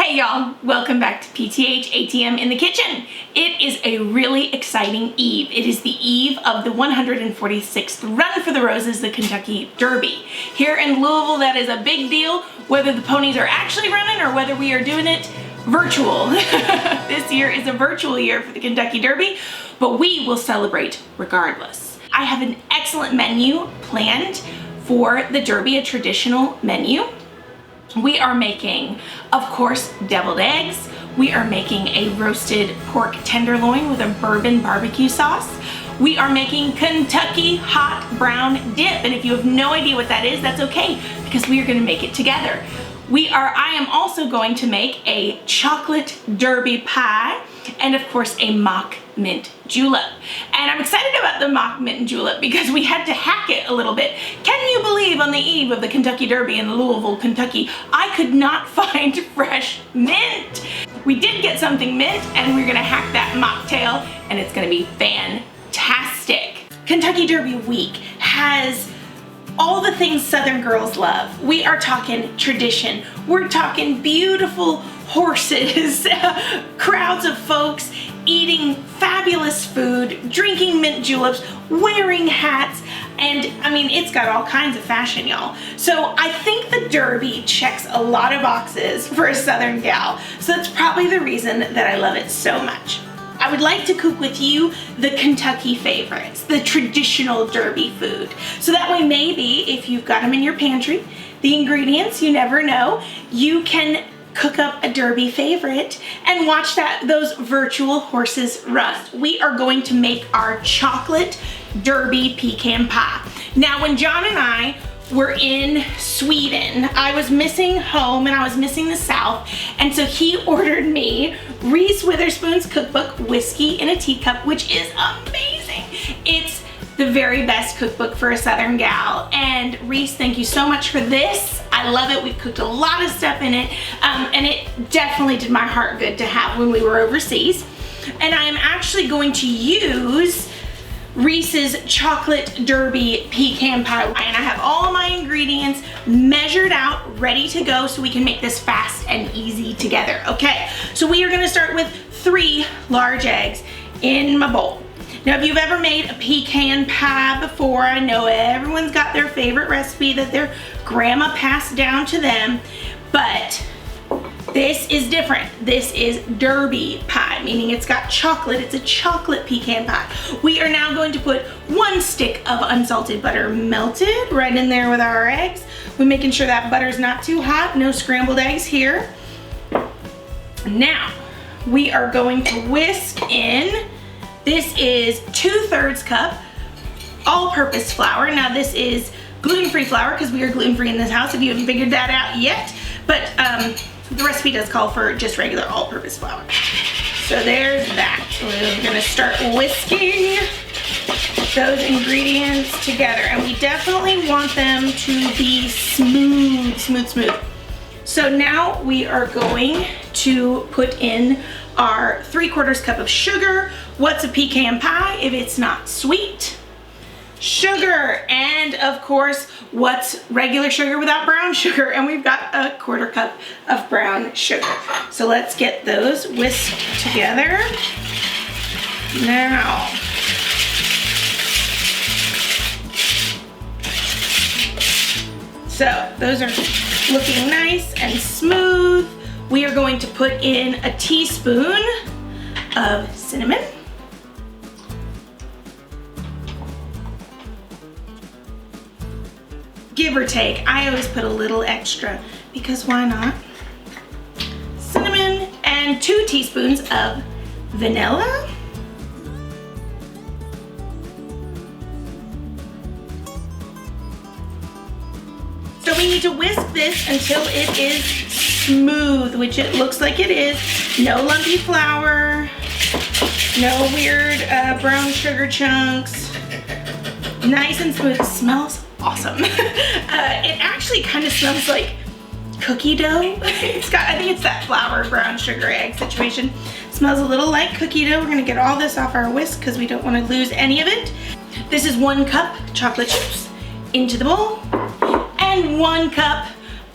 Hey y'all, welcome back to PtHatM in the kitchen. It is a really exciting eve. It is the eve of the 146th Run for the Roses, the Kentucky Derby. Here in Louisville, that is a big deal, whether the ponies are actually running or whether we are doing it virtual. This year is a virtual year for the Kentucky Derby, but we will celebrate regardless. I have an excellent menu planned for the Derby, a traditional menu. We are making, of course, deviled eggs. We are making a roasted pork tenderloin with a bourbon barbecue sauce. We are making Kentucky hot brown dip. And if you have no idea what that is, that's okay, because we are gonna make it together. I am also going to make a chocolate derby pie and of course a mock mint julep. And I'm excited about the mock mint julep because we had to hack it a little bit. Can you believe on the eve of the Kentucky Derby in Louisville, Kentucky, I could not find fresh mint? We did get something mint and we're gonna hack that mocktail and it's gonna be fantastic. Kentucky Derby week has all the things Southern girls love. We are talking tradition. We're talking beautiful horses, crowds of folks eating fabulous food, drinking mint juleps, wearing hats, and I mean, it's got all kinds of fashion, y'all. So I think the Derby checks a lot of boxes for a Southern gal. So that's probably the reason that I love it so much. I would like to cook with you the Kentucky favorites, the traditional Derby food. So that way maybe if you've got them in your pantry, the ingredients, you never know, you can cook up a Derby favorite and watch those virtual horses run. We are going to make our chocolate Derby pecan pie. Now when John and I were in Sweden, I was missing home and I was missing the South, and so he ordered me Reese Witherspoon's cookbook, Whiskey in a Teacup, which is amazing. It's the very best cookbook for a Southern gal. And Reese, thank you so much for this. I love it. We've cooked a lot of stuff in it, and it definitely did my heart good to have when we were overseas. And I am actually going to use Reese's chocolate derby pecan pie, and I have all my ingredients measured out, ready to go, so we can make this fast and easy together. Okay, so we are gonna start with 3 large eggs in my bowl. Now, if you've ever made a pecan pie before, I know everyone's got their favorite recipe that their grandma passed down to them, but this is different. This is Derby pie, meaning it's got chocolate. It's a chocolate pecan pie. We are now going to put 1 stick of unsalted butter melted right in there with our eggs. We're making sure that butter's not too hot. No scrambled eggs here. Now, we are going to whisk in, this is 2/3 cup all-purpose flour. Now this is gluten-free flour because we are gluten-free in this house if you haven't figured that out yet. But the recipe does call for just regular all-purpose flour. So there's that. We're gonna start whisking those ingredients together. And we definitely want them to be smooth, smooth, smooth. So now we are going to put in our 3/4 cup of sugar. What's a pecan pie if it's not sweet? Sugar. And of course, what's regular sugar without brown sugar? And we've got a 1/4 cup of brown sugar. So let's get those whisked together. Now, so those are looking nice and smooth. We are going to put in a teaspoon of cinnamon. Give or take, I always put a little extra because why not? Cinnamon and 2 teaspoons of vanilla. So we need to whisk this until it is smooth, which it looks like it is. No lumpy flour, no weird brown sugar chunks. Nice and smooth. It smells awesome. It actually kind of smells like cookie dough. I think it's that flour, brown sugar, egg situation. It smells a little like cookie dough. We're gonna get all this off our whisk because we don't want to lose any of it. This is 1 cup chocolate chips into the bowl and 1 cup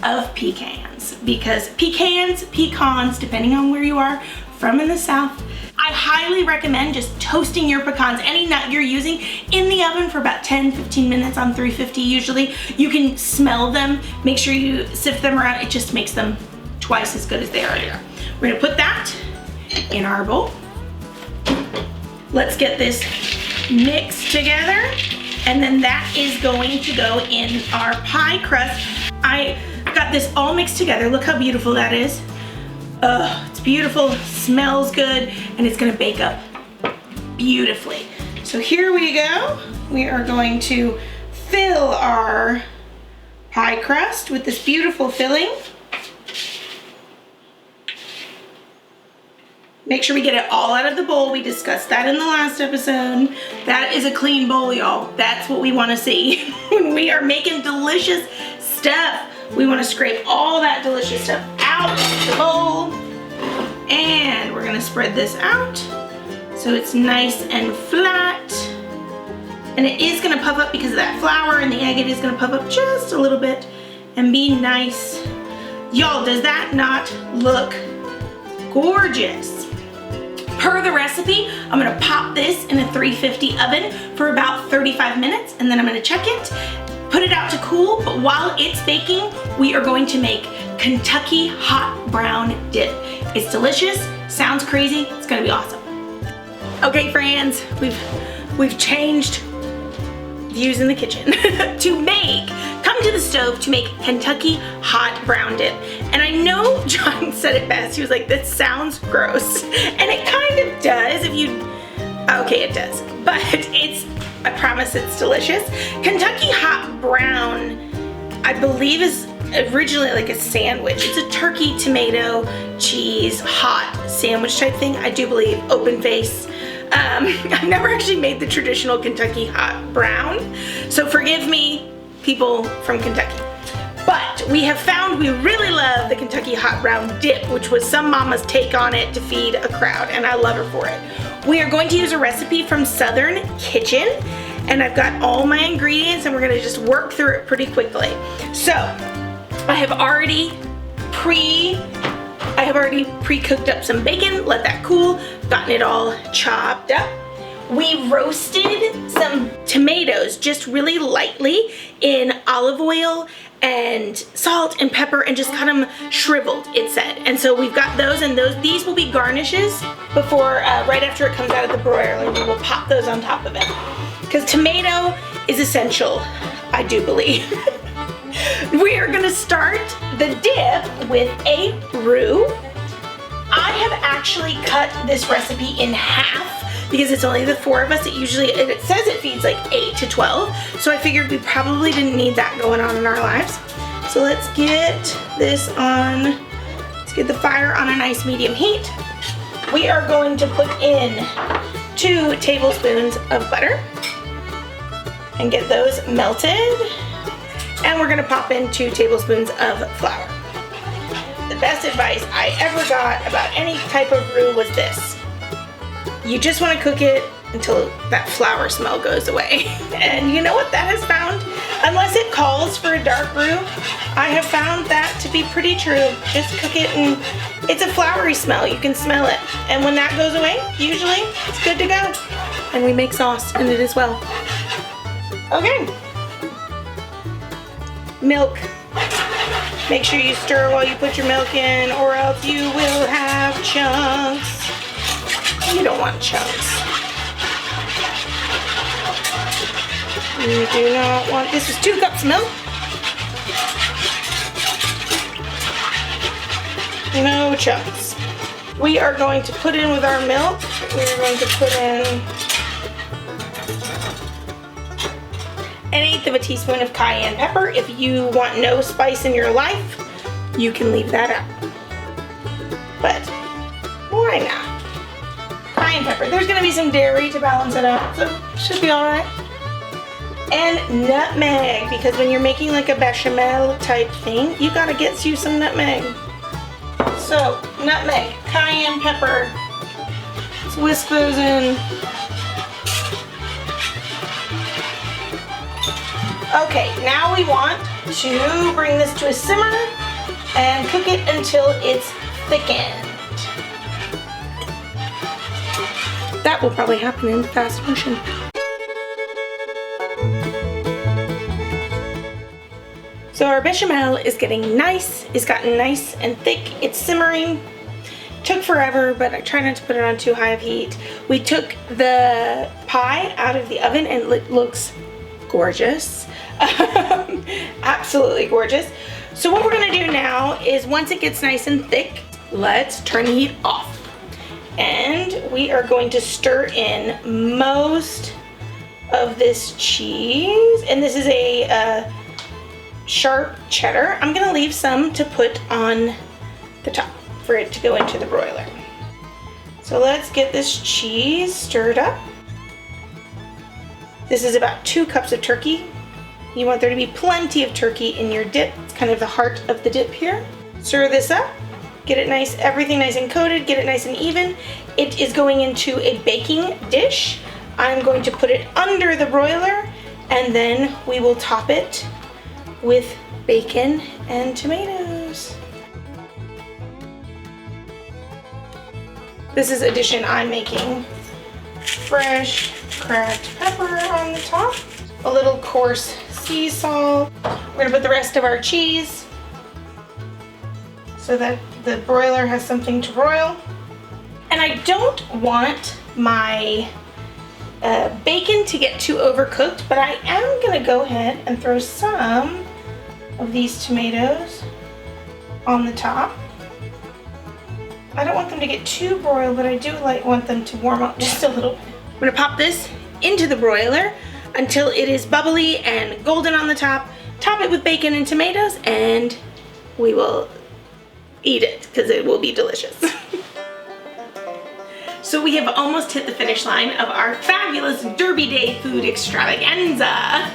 of pecans. pecans, because pecans, depending on where you are from in the South, I highly recommend just toasting your pecans, any nut you're using, in the oven for about 10-15 minutes on 350 usually. You can smell them. Make sure you sift them around. It just makes them twice as good as they already are. We're gonna put that in our bowl. Let's get this mixed together, and then that is going to go in our pie crust. I got this all mixed together. Look how beautiful that is. It's beautiful, smells good, and it's gonna bake up beautifully. So here we go. We are going to fill our pie crust with this beautiful filling. Make sure we get it all out of the bowl. We discussed that in the last episode. That is a clean bowl, y'all. That's what we wanna see. When we are making delicious stuff, we wanna scrape all that delicious stuff out of the bowl. And we're gonna spread this out so it's nice and flat. And it is gonna puff up because of that flour and the egg. It is gonna puff up just a little bit and be nice. Y'all, does that not look gorgeous? Per the recipe, I'm gonna pop this in a 350 oven for about 35 minutes, and then I'm gonna check it, put it out to cool, but while it's baking, we are going to make Kentucky hot brown dip. It's delicious, sounds crazy, it's gonna be awesome. Okay friends, we've changed views in the kitchen come to the stove to make Kentucky hot brown dip. And I know John said it best, he was like, that sounds gross. And it kind of does if you, okay it does, but I promise it's delicious. Kentucky hot brown, I believe is originally like a sandwich. It's a turkey, tomato, cheese, hot sandwich type thing. I do believe, open face. I've never actually made the traditional Kentucky hot brown, so forgive me, people from Kentucky. But we have found we really love the Kentucky hot brown dip, which was some mama's take on it to feed a crowd, and I love her for it. We are going to use a recipe from Southern Kitchen, and I've got all my ingredients, and we're gonna just work through it pretty quickly. So, I have already pre-cooked up some bacon, let that cool, gotten it all chopped up. We roasted some tomatoes just really lightly in olive oil and salt and pepper and just cut them shriveled, it said. And so we've got those, and these will be garnishes before, right after it comes out of the broiler. We will pop those on top of it. Because tomato is essential, I do believe. We are gonna start the dip with a roux. I have actually cut this recipe in half because it's only the 4 of us. It says it feeds like 8 to 12, so I figured we probably didn't need that going on in our lives. So let's get this on, let's get the fire on a nice medium heat. We are going to put in 2 tablespoons of butter and get those melted. And we're gonna pop in 2 tablespoons of flour. The best advice I ever got about any type of roux was this. You just wanna cook it until that flour smell goes away. And you know what that has found? Unless it calls for a dark roux, I have found that to be pretty true. Just cook it and it's a floury smell, you can smell it. And when that goes away, usually it's good to go. And we make sauce in it as well. Okay. Milk. Make sure you stir while you put your milk in, or else you will have chunks. You don't want chunks. You do not want, this is 2 cups of milk. No chunks. We are going to put in with our milk, we're going to put in 1/8 of a teaspoon of cayenne pepper. If you want no spice in your life, you can leave that out. But why not? Cayenne pepper. There's gonna be some dairy to balance it out, so it should be all right. And nutmeg, because when you're making like a bechamel type thing, you gotta get you some nutmeg. So, nutmeg, cayenne pepper. Let's whisk those in. Okay, now we want to bring this to a simmer and cook it until it's thickened. That will probably happen in fast motion. So our bechamel is getting nice. It's gotten nice and thick. It's simmering. Took forever, but I try not to put it on too high of heat. We took the pie out of the oven and it looks gorgeous. Absolutely gorgeous. So what we're gonna do now is once it gets nice and thick, let's turn the heat off. And we are going to stir in most of this cheese. And this is a sharp cheddar. I'm gonna leave some to put on the top for it to go into the broiler. So let's get this cheese stirred up. This is about 2 cups of turkey. You want there to be plenty of turkey in your dip. It's kind of the heart of the dip here. Stir this up. Get it nice, everything nice and coated, get it nice and even. It is going into a baking dish. I'm going to put it under the broiler and then we will top it with bacon and tomatoes. This is a dish I'm making. Fresh cracked pepper on the top, a little coarse sea salt. We're gonna put the rest of our cheese so that the broiler has something to broil. And I don't want my bacon to get too overcooked, but I am gonna go ahead and throw some of these tomatoes on the top. I don't want them to get too broiled, but I do want them to warm up just a little bit. I'm gonna pop this into the broiler until it is bubbly and golden on the top. Top it with bacon and tomatoes, and we will eat it because it will be delicious. So we have almost hit the finish line of our fabulous Derby Day food extravaganza.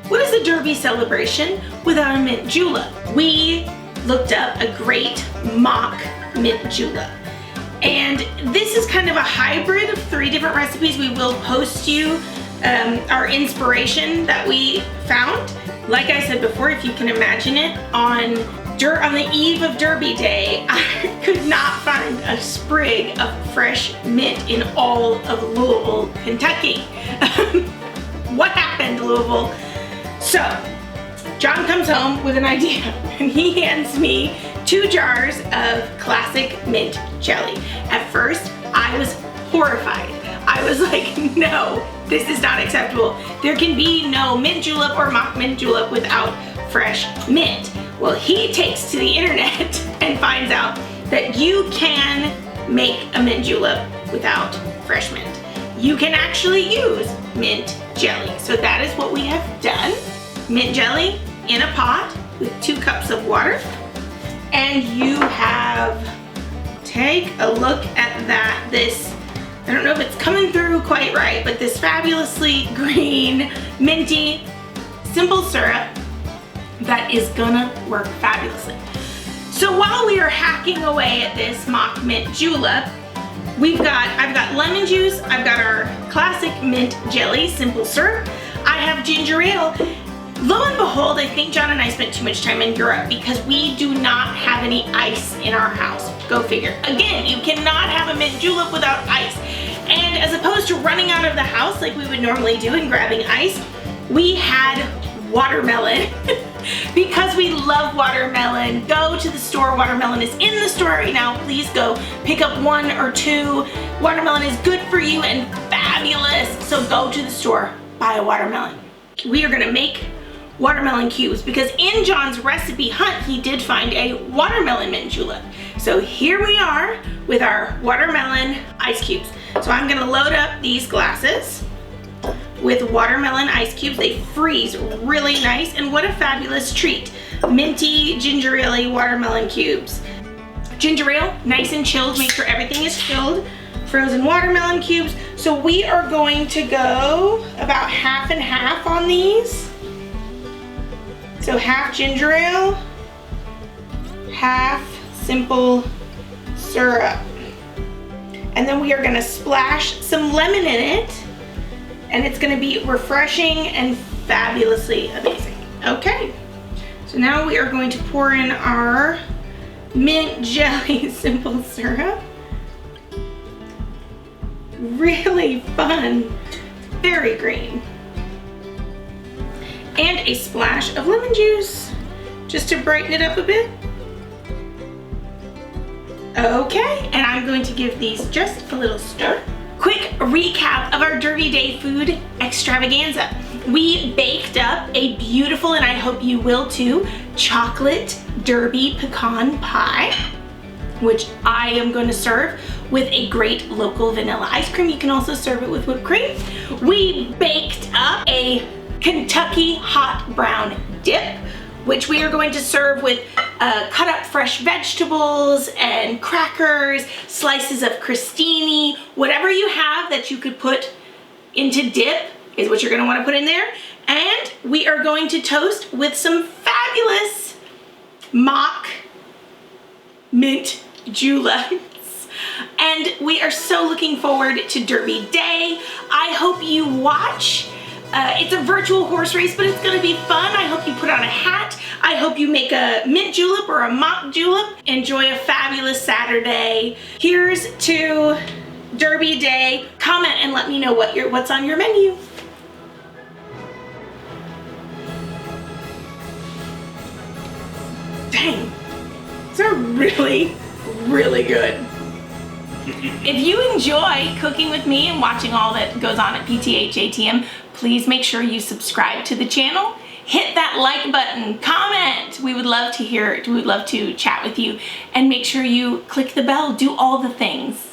What is a Derby celebration without a mint julep? We looked up a great mock mint julep. And this is kind of a hybrid of 3 different recipes. We will post you our inspiration that we found. Like I said before, if you can imagine it, on the eve of Derby Day, I could not find a sprig of fresh mint in all of Louisville, Kentucky. What happened, Louisville? So, John comes home with an idea, and he hands me 2 jars of classic mint jelly. At first, I was horrified. I was like, no, this is not acceptable. There can be no mint julep or mock mint julep without fresh mint. Well, he takes to the internet and finds out that you can make a mint julep without fresh mint. You can actually use mint jelly. So that is what we have done. Mint jelly in a pot with 2 cups of water. And you have, take a look at that, this, I don't know if it's coming through quite right, but this fabulously green, minty, simple syrup that is gonna work fabulously. So while we are hacking away at this mock mint julep, I've got lemon juice, I've got our classic mint jelly, simple syrup, I have ginger ale. Lo and behold, I think John and I spent too much time in Europe because we do not have any ice in our house. Go figure. Again, you cannot have a mint julep without ice. And as opposed to running out of the house like we would normally do and grabbing ice, we had watermelon. Because we love watermelon, go to the store. Watermelon is in the store right now. Please go pick up 1 or 2. Watermelon is good for you and fabulous. So go to the store, buy a watermelon. We are gonna make watermelon cubes because in John's recipe hunt, he did find a watermelon mint julep. So here we are with our watermelon ice cubes. So I'm gonna load up these glasses with watermelon ice cubes. They freeze really nice, and what a fabulous treat. Minty, ginger ale watermelon cubes. Ginger ale, nice and chilled, make sure everything is chilled. Frozen watermelon cubes. So we are going to go about half and half on these. So half ginger ale, half simple syrup. And then we are gonna splash some lemon in it, and it's gonna be refreshing and fabulously amazing. Okay, so now we are going to pour in our mint jelly simple syrup. Really fun, very green. And a splash of lemon juice, just to brighten it up a bit. Okay, and I'm going to give these just a little stir. Quick recap of our Derby Day food extravaganza. We baked up a beautiful, and I hope you will too, chocolate Derby pecan pie, which I am going to serve with a great local vanilla ice cream. You can also serve it with whipped cream. We baked up a Kentucky hot brown dip, which we are going to serve with cut up fresh vegetables and crackers, slices of crostini, whatever you have that you could put into dip is what you're gonna wanna put in there. And we are going to toast with some fabulous mock mint juleps. And we are so looking forward to Derby Day. I hope you watch. It's a virtual horse race, but it's gonna be fun. I hope you put on a hat. I hope you make a mint julep or a mock julep. Enjoy a fabulous Saturday. Here's to Derby Day. Comment and let me know what's on your menu. Dang, these are really, really good. If you enjoy cooking with me and watching all that goes on at PtHatM, please make sure you subscribe to the channel. Hit that like button, comment. We would love to hear it. We would love to chat with you. And make sure you click the bell, do all the things.